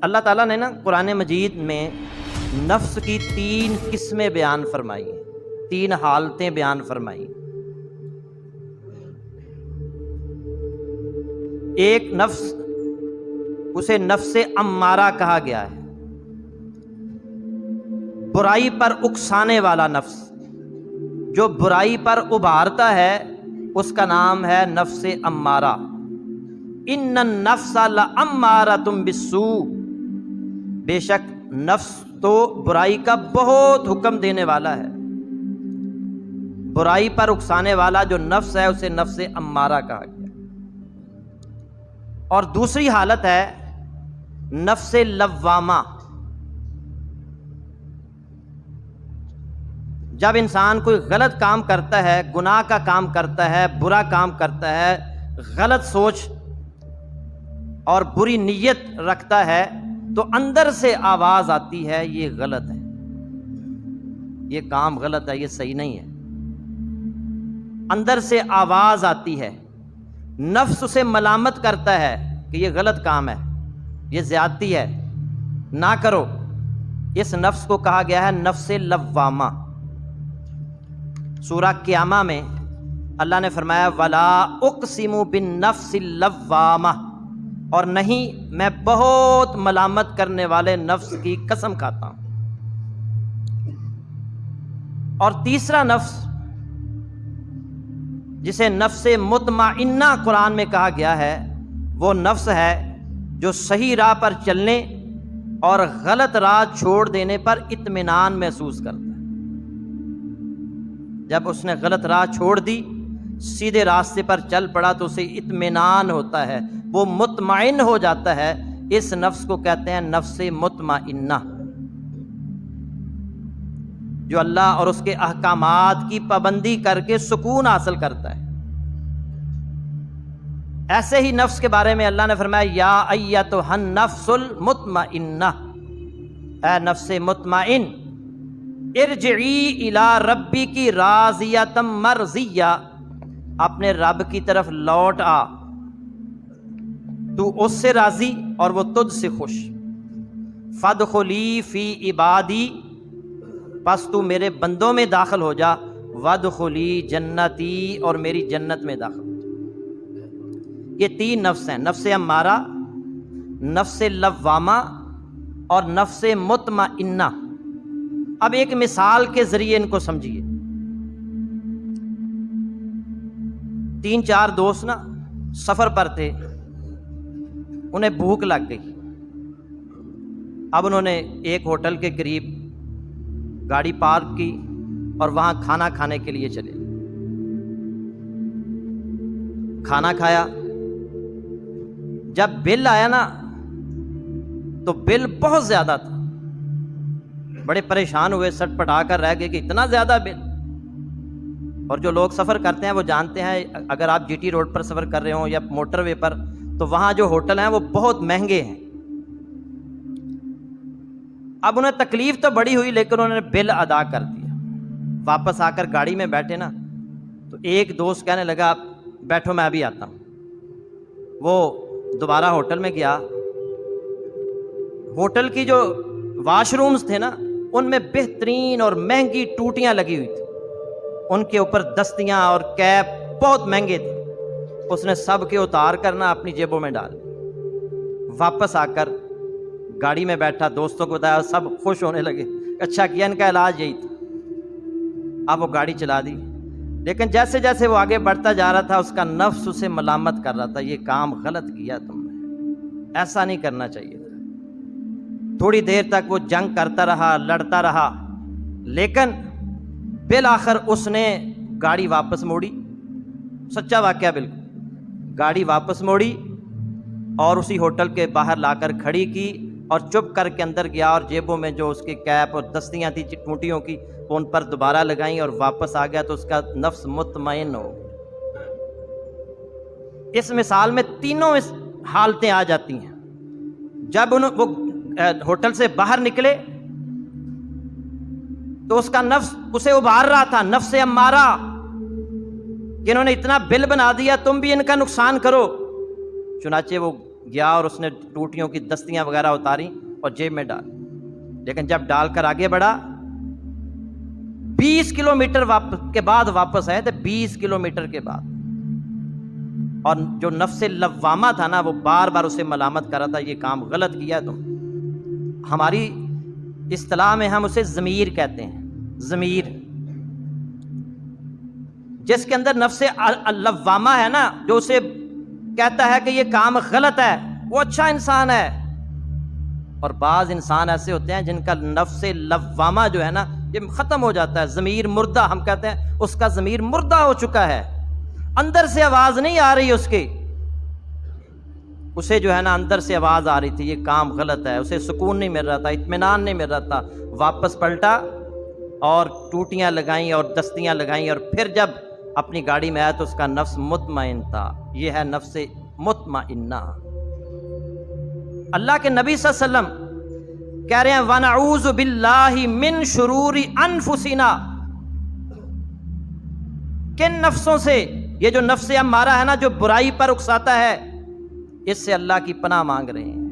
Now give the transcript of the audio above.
اللہ تعالیٰ نے قرآن مجید میں نفس کی 3 قسمیں بیان فرمائی ہیں، 3 حالتیں بیان فرمائی ہیں۔ ایک نفس، اسے نفس امارہ کہا گیا ہے، برائی پر اکسانے والا نفس، جو برائی پر ابھارتا ہے اس کا نام ہے نفس امارہ۔ ان النفس لامارۃ بالسوء، بے شک نفس تو برائی کا بہت حکم دینے والا ہے۔ برائی پر اکسانے والا جو نفس ہے اسے نفس امارہ کہا گیا۔ اور دوسری حالت ہے نفس لوامہ۔ جب انسان کوئی غلط کام کرتا ہے، گناہ کا کام کرتا ہے، برا کام کرتا ہے، غلط سوچ اور بری نیت رکھتا ہے، تو اندر سے آواز آتی ہے یہ غلط ہے، یہ کام غلط ہے، یہ صحیح نہیں ہے۔ اندر سے آواز آتی ہے، نفس اسے ملامت کرتا ہے کہ یہ غلط کام ہے، یہ زیادتی ہے، نہ کرو۔ اس نفس کو کہا گیا ہے نفس لوامہ۔ سورہ قیامہ میں اللہ نے فرمایا وَلَا أُقْسِمُ بِالنَّفْسِ اللَّوَّامَةِ، اور نہیں میں بہت ملامت کرنے والے نفس کی قسم کھاتا ہوں۔ اور تیسرا نفس جسے نفس مطمئنہ قرآن میں کہا گیا ہے، وہ نفس ہے جو صحیح راہ پر چلنے اور غلط راہ چھوڑ دینے پر اطمینان محسوس کرتا ہے۔ جب اس نے غلط راہ چھوڑ دی، سیدھے راستے پر چل پڑا تو اسے اطمینان ہوتا ہے، وہ مطمئن ہو جاتا ہے۔ اس نفس کو کہتے ہیں نفس مطمئنہ، جو اللہ اور اس کے احکامات کی پابندی کر کے سکون حاصل کرتا ہے۔ ایسے ہی نفس کے بارے میں اللہ نے فرمایا یا ایتھا النفس المطمئنہ، اے نفس مطمئن، ارجعی الی ربک راضیۃ مرضیہ، اپنے رب کی طرف لوٹ آ، تو اس سے راضی اور وہ تجھ سے خوش۔ فادخلی فی عبادی، پس تو میرے بندوں میں داخل ہو جا، وادخلی جنتی، اور میری جنت میں داخل ہو جا۔ یہ 3 نفس ہیں، نفس امارہ، نفس لوامہ اور نفس مطمئنہ۔ اب ایک مثال کے ذریعے ان کو سمجھیے۔ 3-4 دوست سفر پر تھے، انہیں بھوک لگ گئی۔ اب انہوں نے ایک ہوٹل کے قریب گاڑی پارک کی اور وہاں کھانا کھانے کے لیے چلے۔ کھانا کھایا، جب بل آیا تو بل بہت زیادہ تھا۔ بڑے پریشان ہوئے، سٹ پٹا کر رہ گئے کہ اتنا زیادہ بل۔ اور جو لوگ سفر کرتے ہیں وہ جانتے ہیں، اگر آپ جی ٹی روڈ پر سفر کر رہے ہوں یا موٹر وے پر، تو وہاں جو ہوٹل ہیں وہ بہت مہنگے ہیں۔ اب انہیں تکلیف تو بڑی ہوئی، لیکن انہوں نے بل ادا کر دیا۔ واپس آ کر گاڑی میں بیٹھے تو ایک دوست کہنے لگا بیٹھو میں ابھی آتا ہوں۔ وہ دوبارہ ہوٹل میں گیا، ہوٹل کی جو واش رومز تھے ان میں بہترین اور مہنگی ٹوٹیاں لگی ہوئی تھی، ان کے اوپر دستیاں اور کیپ بہت مہنگے تھے۔ اس نے سب کے اتار کر اپنی جیبوں میں ڈال۔ واپس آ کر گاڑی میں بیٹھا، دوستوں کو بتایا، سب خوش ہونے لگے، اچھا کیا، ان کا علاج یہی تھا۔ اب وہ گاڑی چلا دی، لیکن جیسے جیسے وہ آگے بڑھتا جا رہا تھا اس کا نفس اسے ملامت کر رہا تھا، یہ کام غلط کیا تم نے، ایسا نہیں کرنا چاہیے تھا۔ تھوڑی دیر تک وہ جنگ کرتا رہا، لڑتا رہا، لیکن بالآخر اس نے گاڑی واپس موڑی۔ سچا واقعہ بالکل، گاڑی واپس موڑی اور اسی ہوٹل کے باہر لا کر کھڑی کی اور چپ کر کے اندر گیا، اور جیبوں میں جو اس کے کیپ اور دستیاں تھیں ٹوٹیوں کی وہ ان پر دوبارہ لگائیں اور واپس آ گیا، تو اس کا نفس مطمئن ہو۔ اس مثال میں تینوں حالتیں آ جاتی ہیں۔ جب وہ ہوٹل سے باہر نکلے تو اس کا نفس اسے ابھار رہا تھا، نفس امارہ، کہ انہوں نے اتنا بل بنا دیا، تم بھی ان کا نقصان کرو۔ چنانچہ وہ گیا اور اس نے ٹوٹیوں کی دستیاں وغیرہ اتاری اور جیب میں ڈال، لیکن جب ڈال کر آگے بڑھا 20 کلومیٹر کے بعد واپس آئے تھے، 20 کلومیٹر کے بعد، اور جو نفس لوامہ تھا نا وہ بار بار اسے ملامت کر رہا تھا، یہ کام غلط کیا تم۔ ہماری اصطلاح میں ہم اسے ضمیر کہتے ہیں، ضمیر، جس کے اندر نفس لوامہ ہے نا، جو اسے کہتا ہے کہ یہ کام غلط ہے، وہ اچھا انسان ہے۔ اور بعض انسان ایسے ہوتے ہیں جن کا نفس لوامہ جو ہے نا یہ ختم ہو جاتا ہے، ضمیر مردہ ہم کہتے ہیں، اس کا ضمیر مردہ ہو چکا ہے، اندر سے آواز نہیں آ رہی اس کی، اسے جو ہے نا اندر سے آواز آ رہی تھی یہ کام غلط ہے، اسے سکون نہیں مل رہا تھا، اطمینان نہیں مل رہا تھا، واپس پلٹا اور ٹوٹیاں لگائیں اور دستیاں لگائیں، اور پھر جب اپنی گاڑی میں آیا تو اس کا نفس مطمئن تھا۔ یہ ہے نفس مطمئنہ۔ اللہ کے نبی صلی اللہ علیہ وسلم کہہ رہے ہیں وَنَعُوذُ بِاللَّهِ مِن شُرُورِ أَنفُسِنَا، کن نفسوں سے؟ یہ جو نفس امارہ ہے نا جو برائی پر اکساتا ہے، اس سے اللہ کی پناہ مانگ رہے ہیں۔